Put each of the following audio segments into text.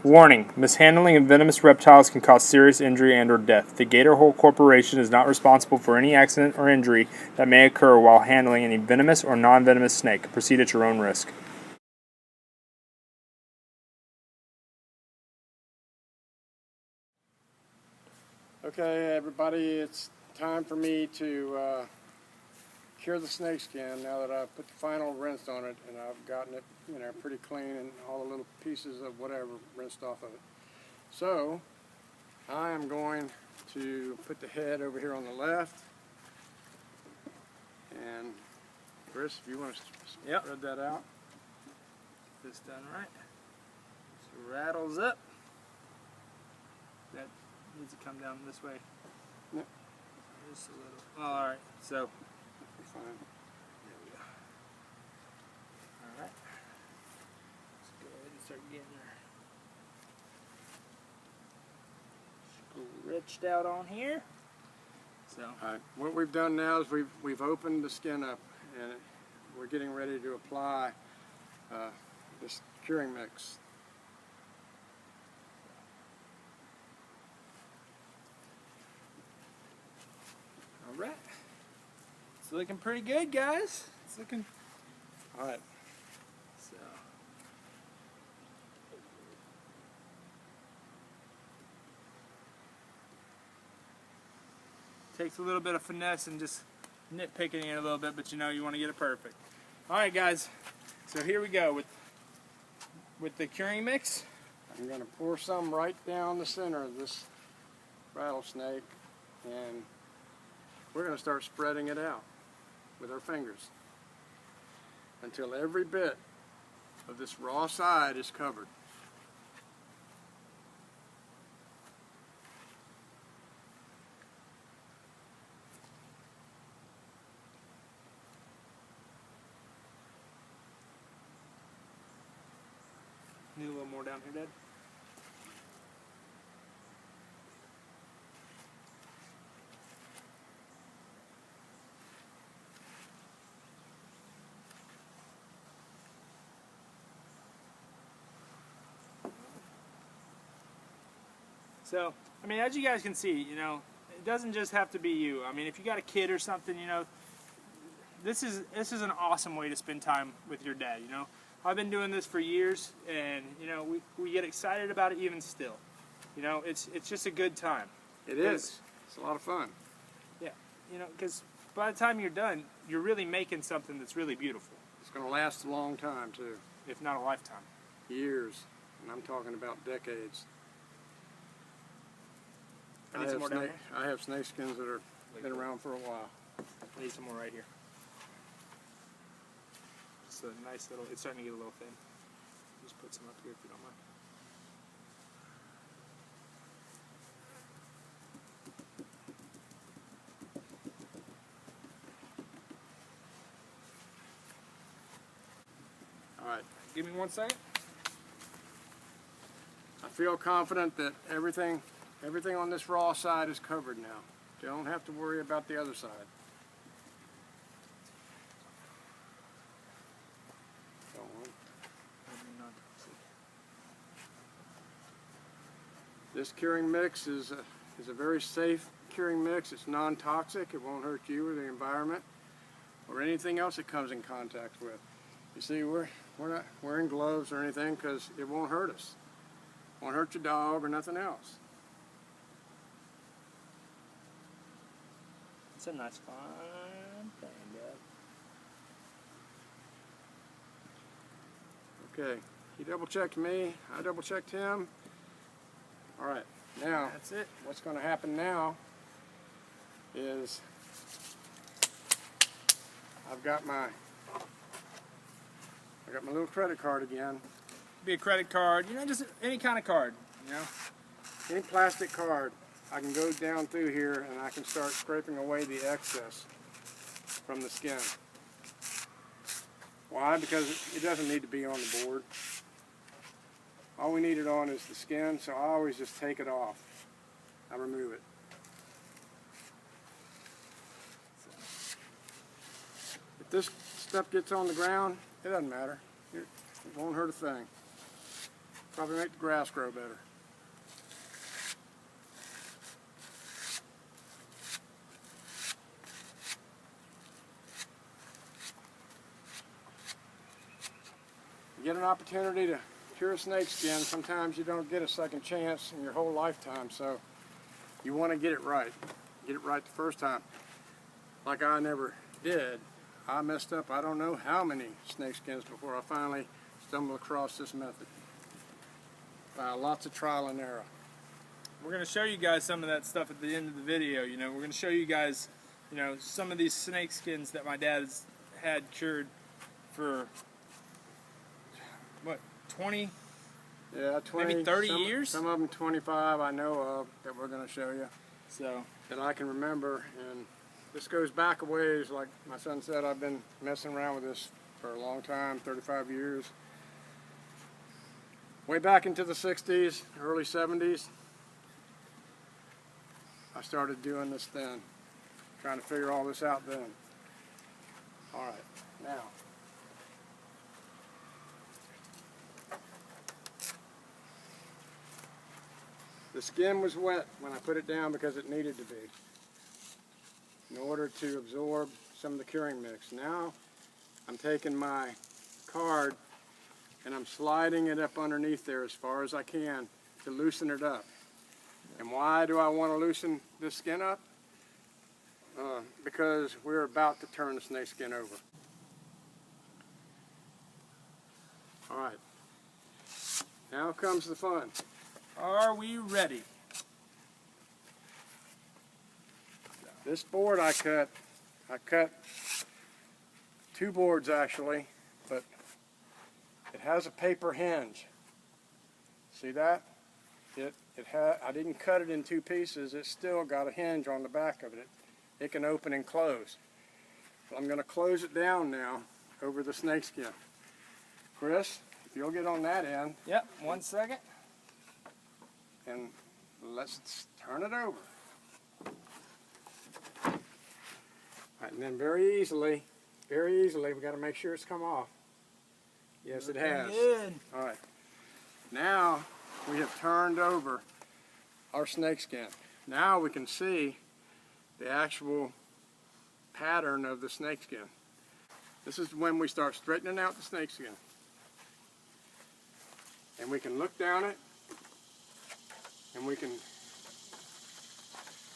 Warning: mishandling of venomous reptiles can cause serious injury and/or death. The Gayder Corporation is not responsible for any accident or injury that may occur while handling any venomous or non-venomous snake. Proceed at your own risk. Okay, everybody, it's time for me to cure the snakeskin now that I've put the final rinse on it and I've gotten it, pretty clean and all the little pieces of whatever rinsed off of it. So, I am going to put the head over here on the left. And Chris, if you want to spread that out. This done right. So rattles up. That needs to come down this way. Yep. Just a little. Oh, all right. So. That'll be fine. There we go. All right. Let's go ahead and start getting her stretched out on here. So. All right. What we've done now is we've opened the skin up and we're getting ready to apply this curing mix. All right. It's looking pretty good, guys. It's looking. All right. So. Takes a little bit of finesse and just nitpicking it a little bit, but you want to get it perfect. All right, guys. So here we go with the curing mix. I'm going to pour some right down the center of this rattlesnake, and we're going to start spreading it out with our fingers until every bit of this raw side is covered. Need a little more down here, Dad. So, I mean, as you guys can see, it doesn't just have to be you. I mean, if you got a kid or something, this is an awesome way to spend time with your dad, I've been doing this for years, and, we get excited about it even still. It's just a good time. It is. It's a lot of fun. Yeah, because by the time you're done, you're really making something that's really beautiful. It's going to last a long time, too. If not a lifetime. Years. And I'm talking about decades. I need some more down here. I have snakeskins that have been around for a while. I need some more right here. It's a nice little, it's starting to get a little thin. Just put some up here if you don't mind. All right. Give me 1 second. I feel confident that everything on this raw side is covered now. You don't have to worry about the other side. This curing mix is a very safe curing mix. It's non-toxic. It won't hurt you or the environment or anything else it comes in contact with. You see, we're not wearing gloves or anything because it won't hurt us. It won't hurt your dog or nothing else. It's a nice fine thing, Dad. Okay, he double-checked me. I double-checked him. All right, now that's it. What's going to happen now is I've got my little credit card again. Be a credit card, just any kind of card, Any plastic card. I can go down through here and I can start scraping away the excess from the skin. Why? Because it doesn't need to be on the board. All we need it on is the skin, so I always just take it off. I remove it. If this stuff gets on the ground, it doesn't matter. It won't hurt a thing. Probably make the grass grow better. You get an opportunity to cure a snake skin, sometimes you don't get a second chance in your whole lifetime, so you want to get it right. Get it right the first time. Like I never did. I messed up I don't know how many snake skins before I finally stumbled across this method. Lots of trial and error. We're going to show you guys some of that stuff at the end of the video. You know, we're going to show you guys, you know, some of these snake skins that my dad's had cured for, what, 20? Yeah, 20, maybe 30 years? Some of them 25 I know of that we're going to show you. So That I can remember, and this goes back a ways. Like my son said, I've been messing around with this for a long time, 35 years. Way back into the 60s, early 70s, I started doing this then, trying to figure all this out then. All right, now. The skin was wet when I put it down because it needed to be, in order to absorb some of the curing mix. Now I'm taking my card and I'm sliding it up underneath there as far as I can to loosen it up. And why do I want to loosen this skin up? Because we're about to turn the snake skin over. All right, now comes the fun. are we ready? This board I cut 2 boards actually, but it has a paper hinge. See that? I didn't cut it in 2 pieces. It's still got a hinge on the back of it. It can open and close. So I'm going to close it down now over the snakeskin. Chris, if you'll get on that end. Yep, 1 second. And let's turn it over. All right, and then very easily, we got to make sure it's come off. Yes, it has. Good. All right. Now we have turned over our snakeskin. Now we can see the actual pattern of the snakeskin. This is when we start straightening out the snakeskin. And we can look down it, and we can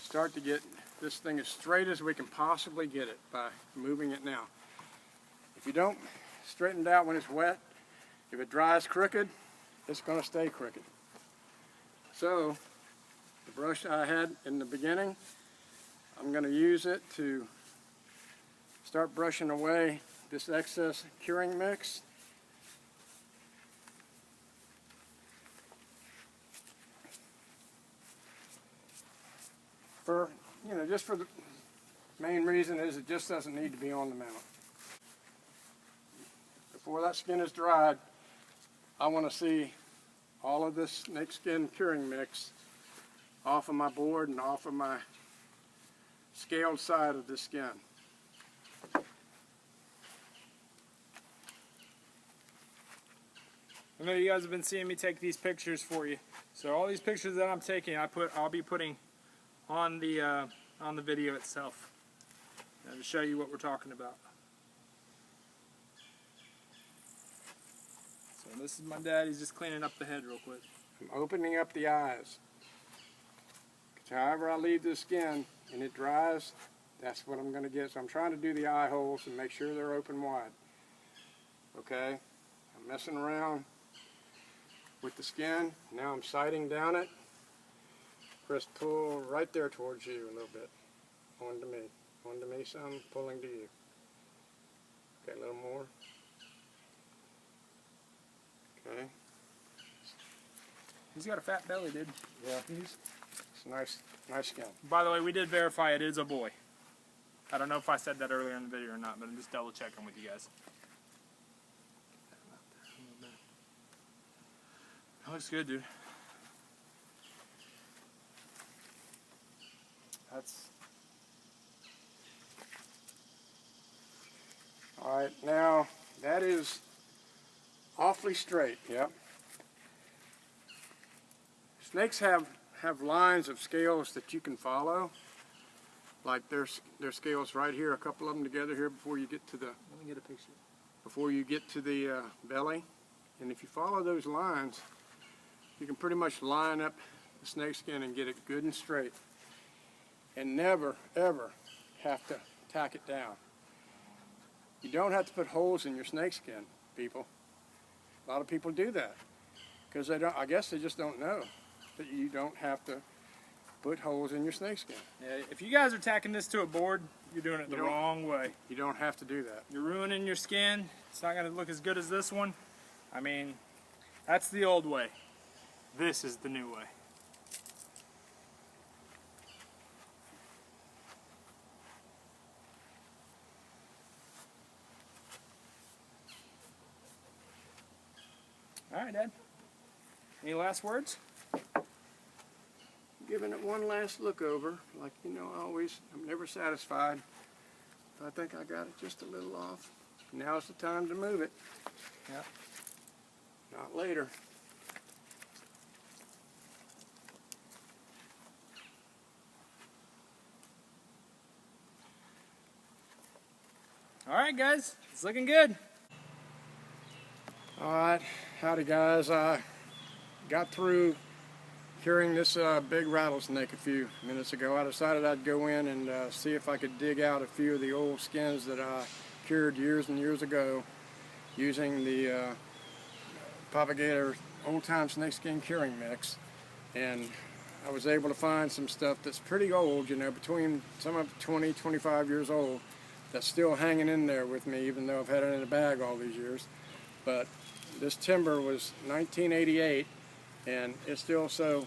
start to get this thing as straight as we can possibly get it by moving it now. If you don't straighten it out when it's wet, if it dries crooked, it's going to stay crooked. So the brush I had in the beginning, I'm going to use it to start brushing away this excess curing mix. Just for the main reason is it just doesn't need to be on the mount. Before that skin is dried, I want to see all of this snakeskin curing mix off of my board and off of my scaled side of the skin. I know you guys have been seeing me take these pictures for you. So all these pictures that I'm taking, I'll be putting on the video itself, to show you what we're talking about. So this is my dad. He's just cleaning up the head real quick. I'm opening up the eyes. However I leave the skin and it dries, that's what I'm going to get. So I'm trying to do the eye holes and make sure they're open wide. Okay, I'm messing around with the skin. Now I'm sighting down it. Chris, pull right there towards you a little bit. On to me. On to me some, pulling to you. Okay, a little more. Okay. He's got a fat belly, dude. Yeah, it's nice skin. By the way, we did verify it is a boy. I don't know if I said that earlier in the video or not, but I'm just double checking with you guys. That looks good, dude. All right, now that is awfully straight, yep. Snakes have lines of scales that you can follow. Like there's scales right here, a couple of them together here before you get to the. Let me get a picture. Before you get to the belly, and if you follow those lines, you can pretty much line up the snakeskin and get it good and straight, and never ever have to tack it down. You don't have to put holes in your snakeskin, people. A lot of people do that because they don't. I guess they just don't know that you don't have to put holes in your snakeskin. Yeah, if you guys are tacking this to a board, you're doing it the wrong way. You don't have to do that. You're ruining your skin. It's not going to look as good as this one. I mean, that's the old way. This is the new way. All right, Dad. Any last words? Giving it one last look over, like you know, I'm never satisfied. I think I got it just a little off. Now's the time to move it. Yeah. Not later. All right, guys. It's looking good. All right, howdy guys. I got through curing this big rattlesnake a few minutes ago. I decided I'd go in and see if I could dig out a few of the old skins that I cured years and years ago using the Gayder old-time snakeskin curing mix. And I was able to find some stuff that's pretty old, you know, between some of 20, 25 years old, that's still hanging in there with me, even though I've had it in a bag all these years. But this timber was 1988, and it's still so,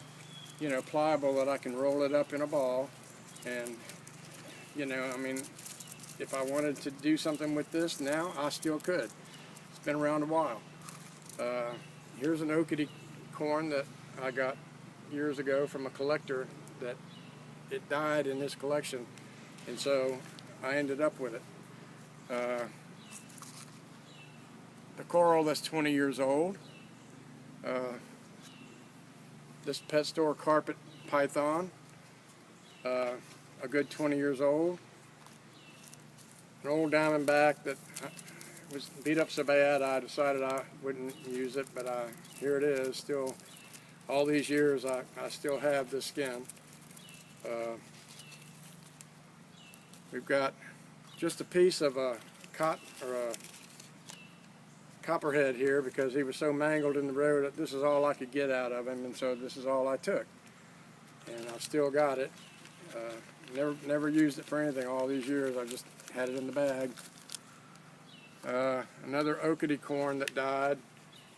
you know, pliable that I can roll it up in a ball. And, you know, I mean, if I wanted to do something with this now, I still could. It's been around a while. Here's an oakity corn that I got years ago from a collector that it died in this collection, and so I ended up with it. The coral that's 20 years old. This pet store carpet python, a good 20 years old. An old diamondback that was beat up so bad I decided I wouldn't use it, but here it is. Still, all these years I still have this skin. We've got just a piece of a copperhead here because he was so mangled in the road that this is all I could get out of him, and so this is all I took. And I've still got it. Never used it for anything all these years. I just had it in the bag. Another oakity corn that died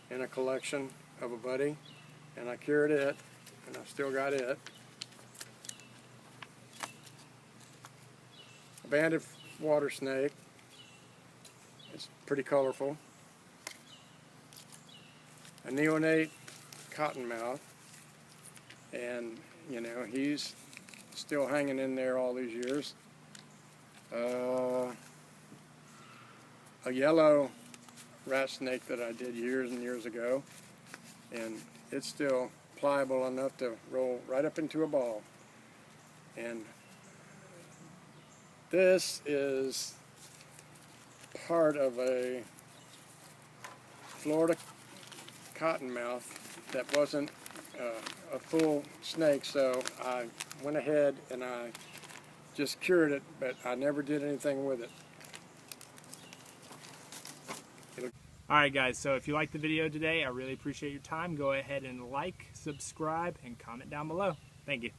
in a collection of a buddy, and I cured it, and I've still got it. A banded water snake. It's pretty colorful. A neonate cottonmouth, and you know, he's still hanging in there all these years. A yellow rat snake that I did years and years ago, and it's still pliable enough to roll right up into a ball. And this is part of a Florida cottonmouth that wasn't a full snake, so I went ahead and I just cured it, but I never did anything with it. Alright guys, so if you liked the video today, I really appreciate your time. Go ahead and like, subscribe, and comment down below. Thank you.